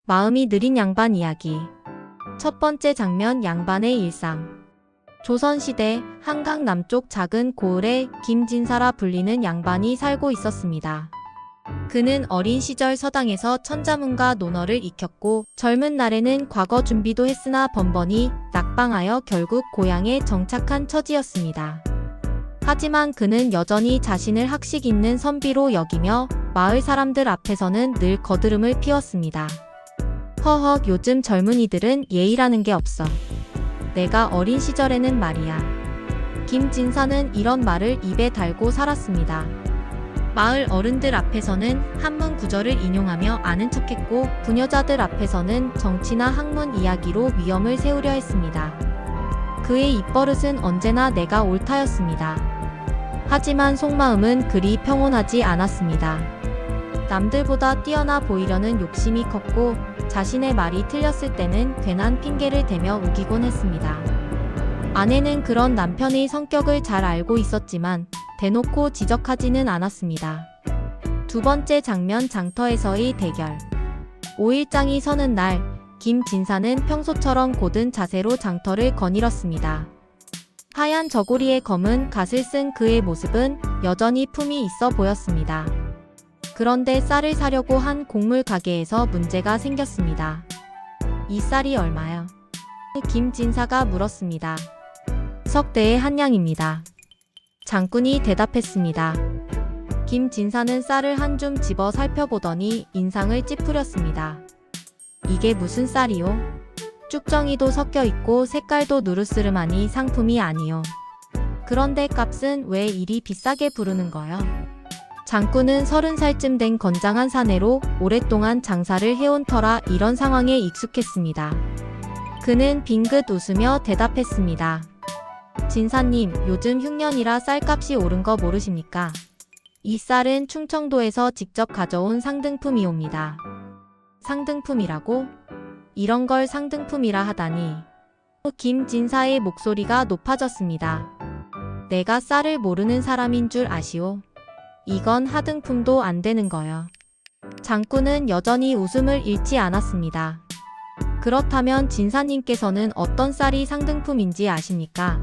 마음이 느린 양반 이야기. 첫 번째 장면, 양반의 일상. 조선시대 한강 남쪽 작은 고을에 김진사라 불리는 양반이 살고 있었습니다. 그는 어린 시절 서당에서 천자문과 논어를 익혔고 젊은 날에는 과거 준비도 했으나 번번이 낙방하여 결국 고향에 정착한 처지였습니다. 하지만 그는 여전히 자신을 학식 있는 선비로 여기며 마을 사람들 앞에서는 늘 거드름을 피웠습니다. 허허, 요즘 젊은이들은 예의라는 게 없어. 내가 어린 시절에는 말이야. 김진사는 이런 말을 입에 달고 살았습니다. 마을 어른들 앞에서는 한문 구절을 인용하며 아는 척했고 부녀자들 앞에서는 정치나 학문 이야기로 위엄을 세우려 했습니다. 그의 입버릇은 언제나 내가 옳다였습니다. 하지만 속마음은 그리 평온하지 않았습니다. 남들보다 뛰어나 보이려는 욕심이 컸고 자신의 말이 틀렸을 때는 괜한 핑계를 대며 우기곤 했습니다. 아내는 그런 남편의 성격을 잘 알고 있었지만 대놓고 지적하지는 않았습니다. 두 번째 장면, 장터에서의 대결. 5일장이 서는 날, 김진사는 평소처럼 고든 자세로 장터를 거닐었습니다. 하얀 저고리에 검은 갓을 쓴 그의 모습은 여전히 품이 있어 보였습니다. 그런데 쌀을 사려고 한 곡물 가게에서 문제가 생겼습니다. 이 쌀이 얼마요? 김진사가 물었습니다. 석대의 한 냥입니다. 장군이 대답했습니다. 김진사는 쌀을 한 줌 집어 살펴보더니 인상을 찌푸렸습니다. 이게 무슨 쌀이요? 쭉정이도 섞여 있고 색깔도 누르스름하니 상품이 아니요. 그런데 값은 왜 이리 비싸게 부르는 거요? 장군은 30살쯤 된 건장한 사내로 오랫동안 장사를 해온 터라 이런 상황에 익숙했습니다. 그는 빙긋 웃으며 대답했습니다. 진사님, 요즘 흉년이라 쌀값이 오른 거 모르십니까? 이 쌀은 충청도에서 직접 가져온 상등품이옵니다. 상등품이라고? 이런 걸 상등품이라 하다니. 김진사의 목소리가 높아졌습니다. 내가 쌀을 모르는 사람인 줄 아시오? 이건 하등품도 안 되는 거요. 장군은 여전히 웃음을 잃지 않았습니다. 그렇다면 진사님께서는 어떤 쌀이 상등품인지 아십니까?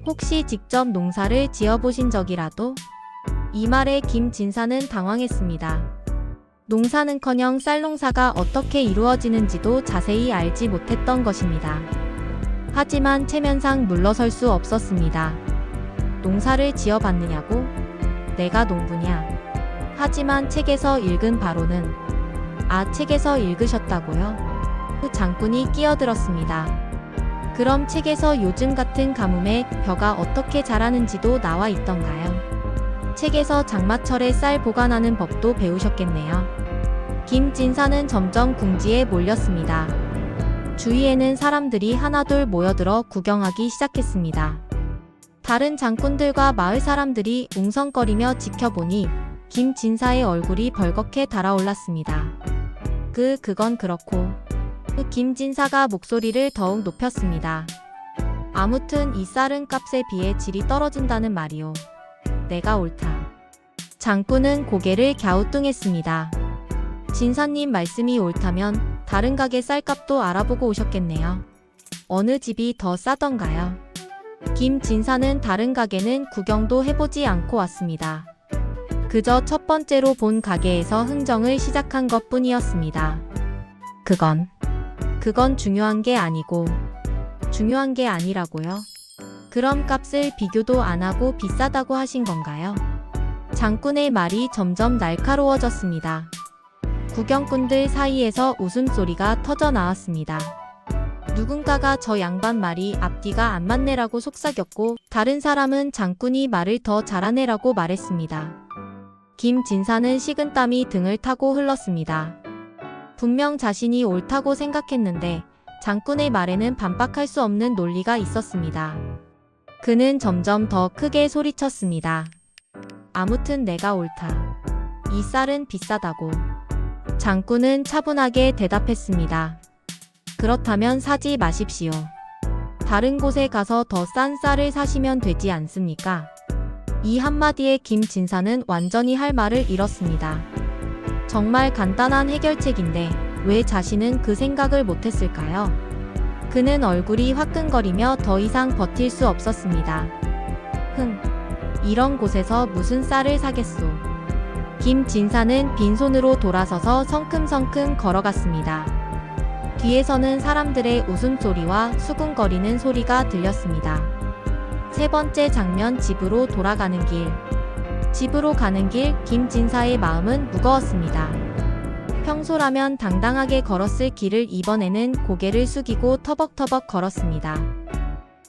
혹시 직접 농사를 지어보신 적이라도? 이 말에 김진사는 당황했습니다. 농사는커녕 쌀 농사가 어떻게 이루어지는지도 자세히 알지 못했던 것입니다. 하지만 체면상 물러설 수 없었습니다. 농사를 지어봤느냐고? 내가 농부냐? 하지만 책에서 읽은 바로는. 아, 책에서 읽으셨다고요? 장군이 끼어들었습니다. 그럼 책에서 요즘 같은 가뭄에 벼가 어떻게 자라는지도 나와 있던가요? 책에서 장마철에 쌀 보관하는 법도 배우셨겠네요. 김진사는 점점 궁지에 몰렸습니다. 주위에는 사람들이 하나둘 모여들어 구경하기 시작했습니다. 다른 장군들과 마을 사람들이 웅성거리며 지켜보니 김진사의 얼굴이 벌겋게 달아올랐습니다. 그건 그렇고. 김진사가 목소리를 더욱 높였습니다. 아무튼 이 쌀은 값에 비해 질이 떨어진다는 말이오. 내가 옳다. 장군은 고개를 갸우뚱했습니다. 진사님 말씀이 옳다면 다른 가게 쌀값도 알아보고 오셨겠네요. 어느 집이 더 싸던가요? 김진사는 다른 가게는 구경도 해보지 않고 왔습니다. 그저 첫 번째로 본 가게에서 흥정을 시작한 것 뿐이었습니다. 그건 중요한 게 아니고. 중요한 게 아니라고요? 그럼 값을 비교도 안 하고 비싸다고 하신 건가요? 장군의 말이 점점 날카로워졌습니다. 구경꾼들 사이에서 웃음소리가 터져 나왔습니다. 누군가가 저 양반 말이 앞뒤가 안 맞네라고 속삭였고 다른 사람은 장군이 말을 더 잘하네라고 말했습니다. 김진사는 식은땀이 등을 타고 흘렀습니다. 분명 자신이 옳다고 생각했는데 장군의 말에는 반박할 수 없는 논리가 있었습니다. 그는 점점 더 크게 소리쳤습니다. 아무튼 내가 옳다. 이 쌀은 비싸다고. 장군은 차분하게 대답했습니다. 그렇다면 사지 마십시오. 다른 곳에 가서 더 싼 쌀을 사시면 되지 않습니까? 이 한마디에 김진사는 완전히 할 말을 잃었습니다. 정말 간단한 해결책인데 왜 자신은 그 생각을 못했을까요? 그는 얼굴이 화끈거리며 더 이상 버틸 수 없었습니다. 이런 곳에서 무슨 쌀을 사겠소. 김진사는 빈손으로 돌아서서 성큼성큼 걸어갔습니다. 뒤에서는 사람들의 웃음소리와 수군거리는 소리가 들렸습니다. 세 번째 장면 집으로 돌아가는 길. 집으로 가는 길 김진사의 마음은 무거웠습니다. 평소라면 당당하게 걸었을 길을 이번에는 고개를 숙이고 터벅터벅 걸었습니다.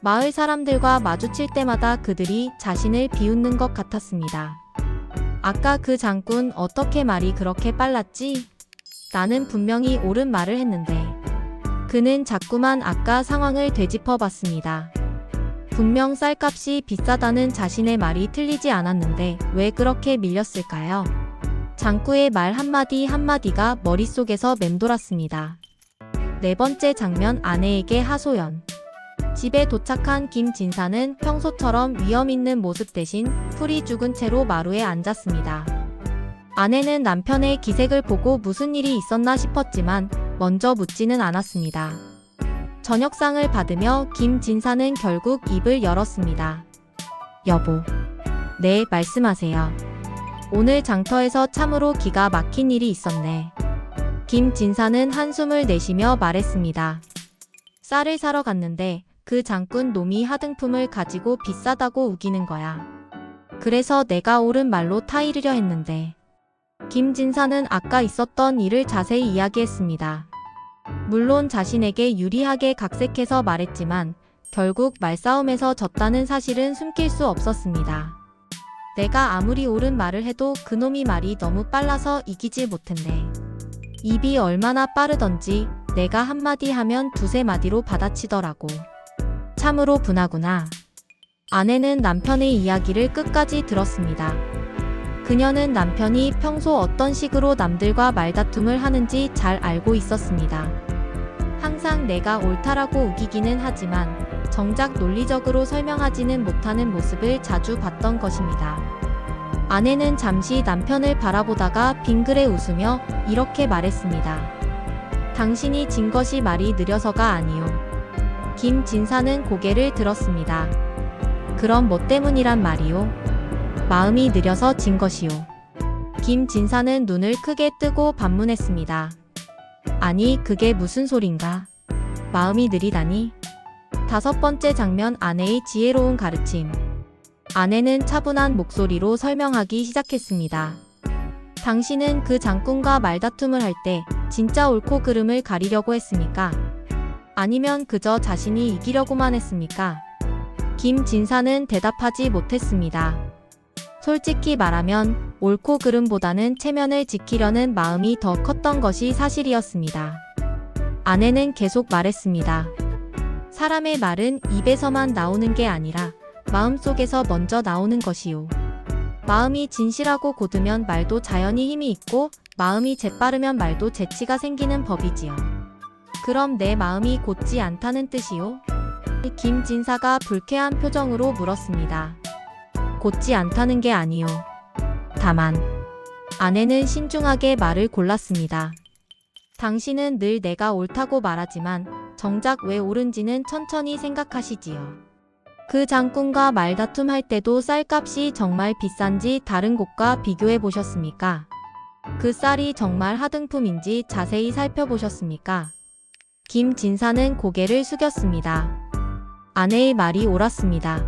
마을 사람들과 마주칠 때마다 그들이 자신을 비웃는 것 같았습니다. 아까 그 장군 어떻게 말이 그렇게 빨랐지? 나는 분명히 옳은 말을 했는데. 그는 자꾸만 아까 상황을 되짚어 봤습니다. 분명 쌀값이 비싸다는 자신의 말이 틀리지 않았는데 왜 그렇게 밀렸을까요? 장구의 말 한마디 한마디가 머릿속에서 맴돌았습니다. 네 번째 장면 아내에게 하소연. 집에 도착한 김진사는 평소처럼 위험 있는 모습 대신 풀이 죽은 채로 마루에 앉았습니다. 아내는 남편의 기색을 보고 무슨 일이 있었나 싶었지만 먼저 묻지는 않았습니다. 저녁상을 받으며 김진사는 결국 입을 열었습니다. 여보. 네, 말씀하세요. 오늘 장터에서 참으로 기가 막힌 일이 있었네. 김진사는 한숨을 내쉬며 말했습니다. 쌀을 사러 갔는데 그 장군 놈이 하등품을 가지고 비싸다고 우기는 거야. 그래서 내가 옳은 말로 타이르려 했는데. 김진사는 아까 있었던 일을 자세히 이야기했습니다. 물론 자신에게 유리하게 각색해서 말했지만 결국 말싸움에서 졌다는 사실은 숨길 수 없었습니다. 내가 아무리 옳은 말을 해도 그놈이 말이 너무 빨라서 이기질 못했네. 입이 얼마나 빠르던지 내가 한마디 하면 두세 마디로 받아치더라고. 참으로 분하구나. 아내는 남편의 이야기를 끝까지 들었습니다. 그녀는 남편이 평소 어떤 식으로 남들과 말다툼을 하는지 잘 알고 있었습니다. 항상 내가 옳다라고 우기기는 하지만 정작 논리적으로 설명하지는 못하는 모습을 자주 봤던 것입니다. 아내는 잠시 남편을 바라보다가 빙그레 웃으며 이렇게 말했습니다. 당신이 진 것이 말이 느려서가 아니오. 김진사는 고개를 들었습니다. 그럼 뭐 때문이란 말이오? 마음이 느려서 진 것이오. 김진사는 눈을 크게 뜨고 반문했습니다. 아니, 그게 무슨 소린가? 마음이 느리다니? 다섯 번째 장면 아내의 지혜로운 가르침. 아내는 차분한 목소리로 설명하기 시작했습니다. 당신은 그 장군과 말다툼을 할 때 진짜 옳고 그름을 가리려고 했습니까? 아니면 그저 자신이 이기려고만 했습니까? 김진사는 대답하지 못했습니다. 솔직히 말하면 옳고 그름보다는 체면을 지키려는 마음이 더 컸던 것이 사실이었습니다. 아내는 계속 말했습니다. 사람의 말은 입에서만 나오는 게 아니라 마음속에서 먼저 나오는 것이요. 마음이 진실하고 곧으면 말도 자연히 힘이 있고 마음이 재빠르면 말도 재치가 생기는 법이지요. 그럼 내 마음이 곧지 않다는 뜻이요? 김진사가 불쾌한 표정으로 물었습니다. 곧지 않다는 게 아니요. 다만 아내는 신중하게 말을 골랐습니다. 당신은 늘 내가 옳다고 말하지만 정작 왜 옳은지는 천천히 생각하시지요. 그 장군과 말다툼 할 때도 쌀값이 정말 비싼지 다른 곳과 비교해 보셨습니까? 그 쌀이 정말 하등품인지 자세히 살펴보셨습니까? 김진사는 고개를 숙였습니다. 아내의 말이 옳았습니다.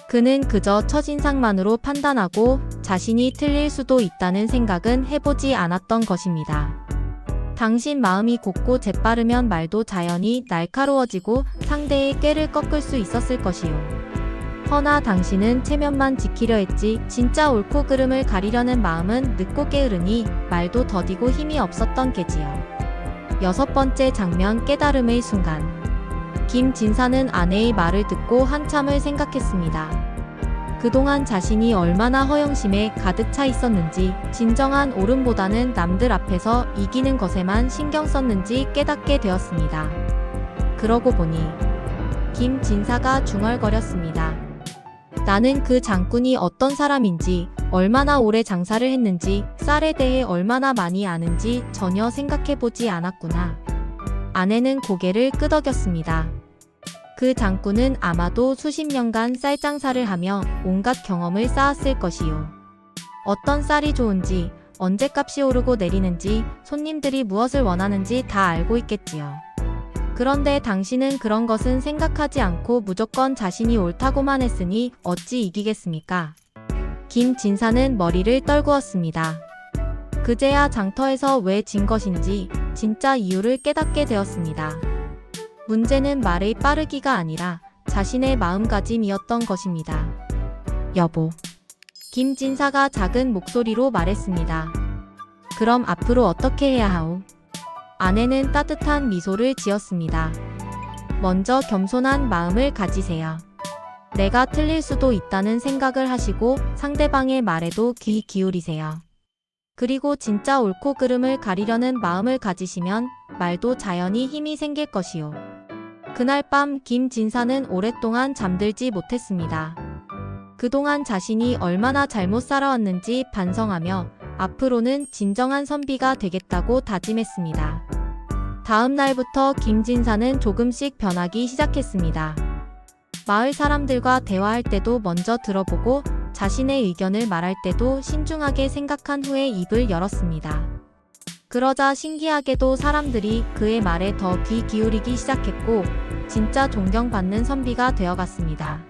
그는 그저 첫인상만으로 판단하고 자신이 틀릴 수도 있다는 생각은 해보지 않았던 것입니다. 당신 마음이 곱고 재빠르면 말도 자연히 날카로워지고 상대의 꾀를 꺾을 수 있었을 것이요. 허나 당신은 체면만 지키려 했지 진짜 옳고 그름을 가리려는 마음은 늦고 게으르니 말도 더디고 힘이 없었던 게지요. 여섯 번째 장면 깨달음의 순간. 김진사는 아내의 말을 듣고 한참을 생각했습니다. 그동안 자신이 얼마나 허영심에 가득 차 있었는지, 진정한 옳음보다는 남들 앞에서 이기는 것에만 신경 썼는지 깨닫게 되었습니다. 그러고 보니 김진사가 중얼거렸습니다. 나는 그 장군이 어떤 사람인지, 얼마나 오래 장사를 했는지, 쌀에 대해 얼마나 많이 아는지 전혀 생각해보지 않았구나. 아내는 고개를 끄덕였습니다. 그 장군은 아마도 수십 년간 쌀 장사를 하며 온갖 경험을 쌓았을 것이요. 어떤 쌀이 좋은지, 언제 값이 오르고 내리는지, 손님들이 무엇을 원하는지 다 알고 있겠지요. 그런데 당신은 그런 것은 생각하지 않고 무조건 자신이 옳다고만 했으니 어찌 이기겠습니까? 김진사는 머리를 떨구었습니다. 그제야 장터에서 왜 진 것인지 진짜 이유를 깨닫게 되었습니다. 문제는 말의 빠르기가 아니라 자신의 마음가짐이었던 것입니다. 여보. 김진사가 작은 목소리로 말했습니다. 그럼 앞으로 어떻게 해야 하오? 아내는 따뜻한 미소를 지었습니다. 먼저 겸손한 마음을 가지세요. 내가 틀릴 수도 있다는 생각을 하시고 상대방의 말에도 귀 기울이세요. 그리고 진짜 옳고 그름을 가리려는 마음을 가지시면 말도 자연히 힘이 생길 것이요. 그날 밤 김진사는 오랫동안 잠들지 못했습니다. 그동안 자신이 얼마나 잘못 살아왔는지 반성하며 앞으로는 진정한 선비가 되겠다고 다짐했습니다. 다음 날부터 김진사는 조금씩 변하기 시작했습니다. 마을 사람들과 대화할 때도 먼저 들어보고 자신의 의견을 말할 때도 신중하게 생각한 후에 입을 열었습니다. 그러자 신기하게도 사람들이 그의 말에 더 귀 기울이기 시작했고 진짜 존경받는 선비가 되어갔습니다.